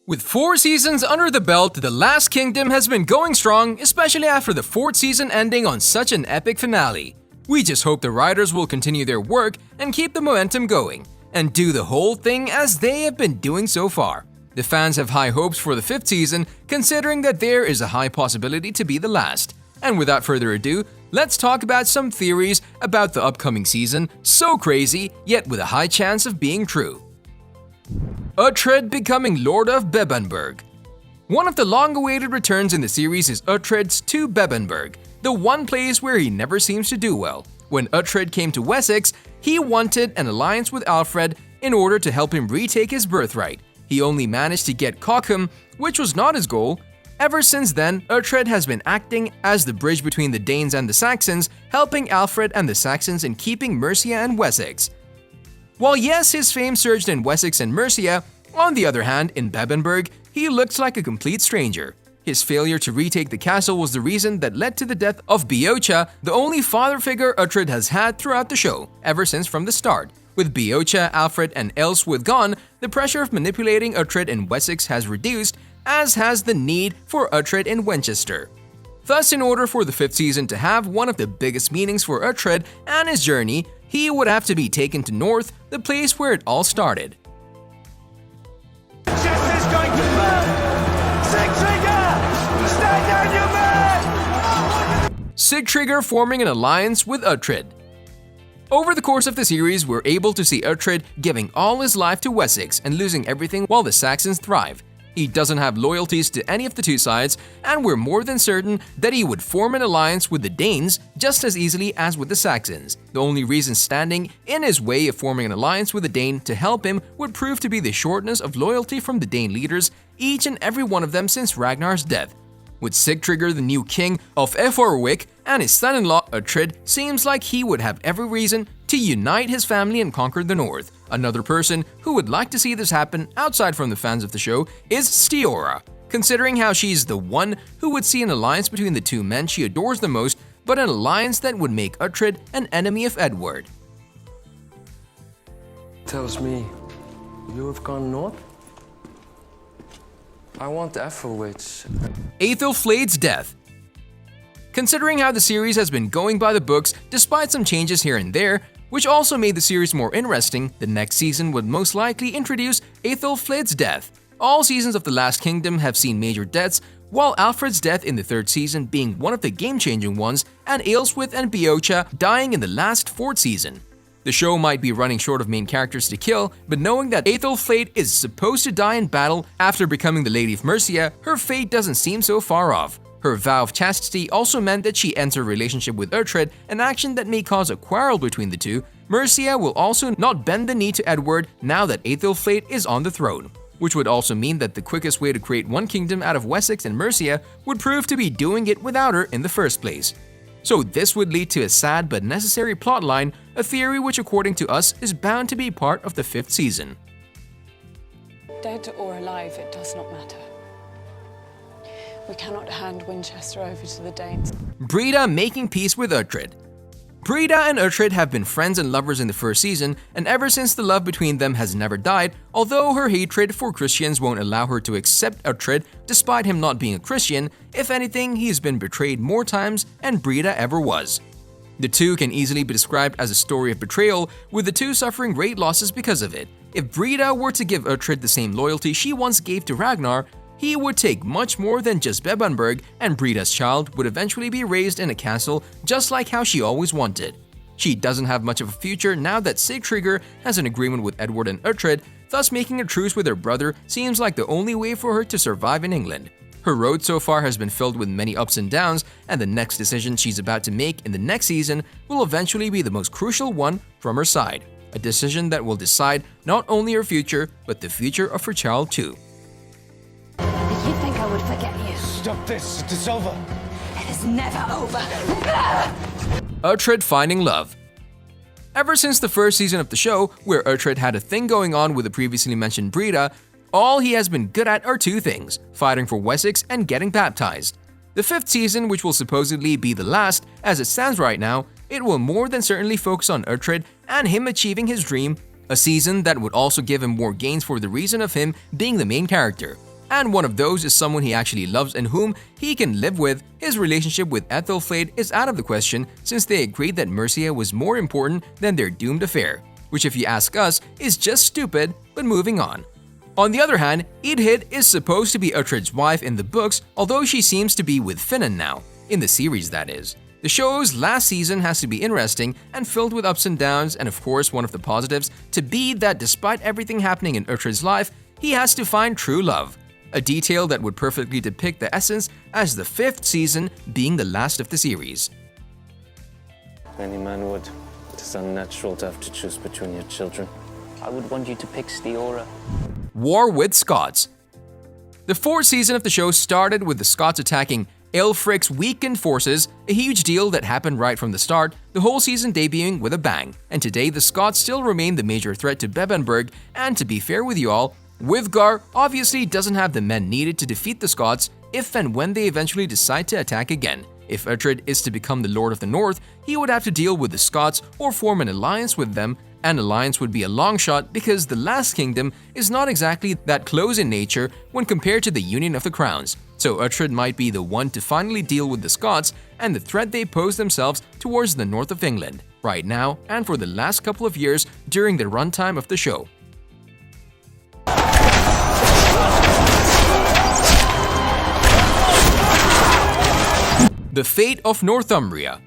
With 4 seasons under the belt, The Last Kingdom has been going strong, especially after the 4th season ending on such an epic finale. We just hope the writers will continue their work and keep the momentum going, and do the whole thing as they have been doing so far. The fans have high hopes for the 5th season, considering that there is a high possibility to be the last. And without further ado, let's talk about some theories about the upcoming season, so crazy, yet with a high chance of being true. Uhtred becoming Lord of Bebbanburg. One of the long-awaited returns in the series is Uhtred's to Bebbanburg, the one place where he never seems to do well. When Uhtred came to Wessex, he wanted an alliance with Ælfred in order to help him retake his birthright. He only managed to get Cockham, which was not his goal. Ever since then, Uhtred has been acting as the bridge between the Danes and the Saxons, helping Ælfred and the Saxons in keeping Mercia and Wessex. While yes, his fame surged in Wessex and Mercia, on the other hand, in Bebbanburg, he looked like a complete stranger. His failure to retake the castle was the reason that led to the death of Beocha, the only father figure Uhtred has had throughout the show, ever since from the start. With Beocha, Ælfred, and Ælfswith gone, the pressure of manipulating Uhtred in Wessex has reduced, as has the need for Uhtred in Winchester. Thus, in order for the 5th season to have one of the biggest meanings for Uhtred and his journey, he would have to be taken to North, the place where it all started. Winchester's going to burn! SIGTRYGGR! Stand down, you man! SIGTRYGGR forming an alliance with Uhtred. Over the course of the series, we're able to see Uhtred giving all his life to Wessex and losing everything while the Saxons thrive. He doesn't have loyalties to any of the two sides, and we're more than certain that he would form an alliance with the Danes just as easily as with the Saxons. The only reason standing in his way of forming an alliance with a Dane to help him would prove to be the shortness of loyalty from the Dane leaders, each and every one of them since Ragnar's death. With SIGTRYGGR the new king of Jórvík and his son-in-law Uhtred, seems like he would have every reason to unite his family and conquer the north. Another person who would like to see this happen outside from the fans of the show is Stiora, considering how she's the one who would see an alliance between the two men she adores the most, but an alliance that would make Uhtred an enemy of Edward. Tells me you have gone north? I want Æthelred's. Æthelflaed'S death. Considering how the series has been going by the books despite some changes here and there, which also made the series more interesting, the next season would most likely introduce Æthelflaed'S death. All seasons of The Last Kingdom have seen major deaths, while Ælfred's death in the 3rd season being one of the game-changing ones, and Ælfswith and Beocha dying in the last 4th season. The show might be running short of main characters to kill, but knowing that Æthelflaed is supposed to die in battle after becoming the Lady of Mercia, her fate doesn't seem so far off. Her vow of chastity also meant that she ends her relationship with Uhtred, an action that may cause a quarrel between the two. Mercia will also not bend the knee to Edward now that Æthelflaed is on the throne, which would also mean that the quickest way to create one kingdom out of Wessex and Mercia would prove to be doing it without her in the first place. So this would lead to a sad but necessary plotline, a theory which according to us is bound to be part of the 5th season. Dead or alive, it does not matter. We cannot hand Winchester over to the Danes. BRIDA making peace with Uhtred. BRIDA and Uhtred have been friends and lovers in the 1st season, and ever since the love between them has never died, although her hatred for Christians won't allow her to accept Uhtred despite him not being a Christian. If anything, he's been betrayed more times than BRIDA ever was. The two can easily be described as a story of betrayal, with the two suffering great losses because of it. If BRIDA were to give Uhtred the same loyalty she once gave to Ragnar, he would take much more than just Bebbanburg, and BRIDA's child would eventually be raised in a castle just like how she always wanted. She doesn't have much of a future now that SIGTRYGGR has an agreement with Edward and Uhtred, thus making a truce with her brother seems like the only way for her to survive in England. Her road so far has been filled with many ups and downs, and the next decision she's about to make in the next season will eventually be the most crucial one from her side. A decision that will decide not only her future, but the future of her child too. You think I would forget you? Stop this, it is over. It is never over. Uhtred finding love. Ever since the 1st season of the show, where Uhtred had a thing going on with the previously mentioned BRIDA, all he has been good at are 2 things: fighting for Wessex and getting baptized. The 5th season, which will supposedly be the last as it stands right now, it will more than certainly focus on Uhtred and him achieving his dream, a season that would also give him more gains for the reason of him being the main character. and one of those is someone he actually loves and whom he can live with, his relationship with Æthelflaed is out of the question since they agreed that Mercia was more important than their doomed affair, which if you ask us is just stupid, but moving on. On the other hand, Uhtred is supposed to be Uhtred's wife in the books, although she seems to be with Finan now, in the series that is. The show's last season has to be interesting and filled with ups and downs, and of course one of the positives to be that despite everything happening in Uhtred's life, he has to find true love. A detail that would perfectly depict the essence as the 5th season being the last of the series. Any man would. It is unnatural to have to choose between your children. I would want you to pick Steora. War with Scots. The 4th season of the show started with the Scots attacking Ælfric's weakened forces, a huge deal that happened right from the start, the whole season debuting with a bang. And today the Scots still remain the major threat to Bebbanburg, and to be fair with you all, Withgar obviously doesn't have the men needed to defeat the Scots if and when they eventually decide to attack again. If Uhtred is to become the Lord of the North, he would have to deal with the Scots or form an alliance with them. An alliance would be a long shot because the last kingdom is not exactly that close in nature when compared to the Union of the Crowns. So Uhtred might be the one to finally deal with the Scots and the threat they pose themselves towards the north of England, right now and for the last couple of years during the runtime of the show. The fate of Northumbria.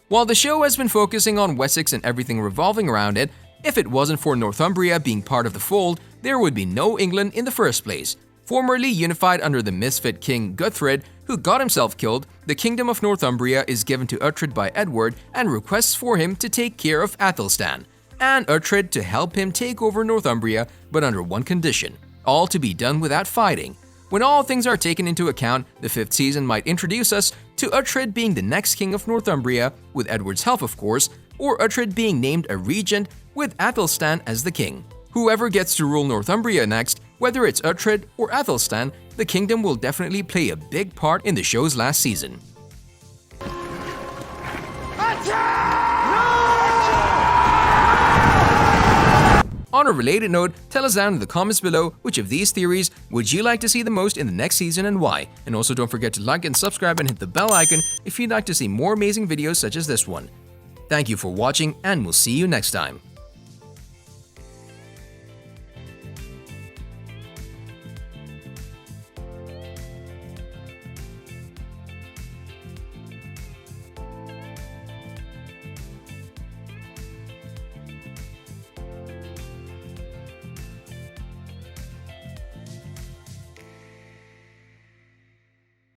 While the show has been focusing on Wessex and everything revolving around it, if it wasn't for Northumbria being part of the fold, there would be no England in the first place. Formerly unified under the misfit king Uhtred, who got himself killed, the Kingdom of Northumbria is given to Uhtred by Edward and requests for him to take care of Athelstan, and Uhtred to help him take over Northumbria, but under one condition, all to be done without fighting. When all things are taken into account, the 5th season might introduce us to Uhtred being the next king of Northumbria, with Edward's help of course, or Uhtred being named a regent with Athelstan as the king. Whoever gets to rule Northumbria next, whether it's Uhtred or Athelstan, the kingdom will definitely play a big part in the show's last season. On a related note, tell us down in the comments below which of these theories would you like to see the most in the next season and why. And also don't forget to like and subscribe and hit the bell icon if you'd like to see more amazing videos such as this one. Thank you for watching, and we'll see you next time.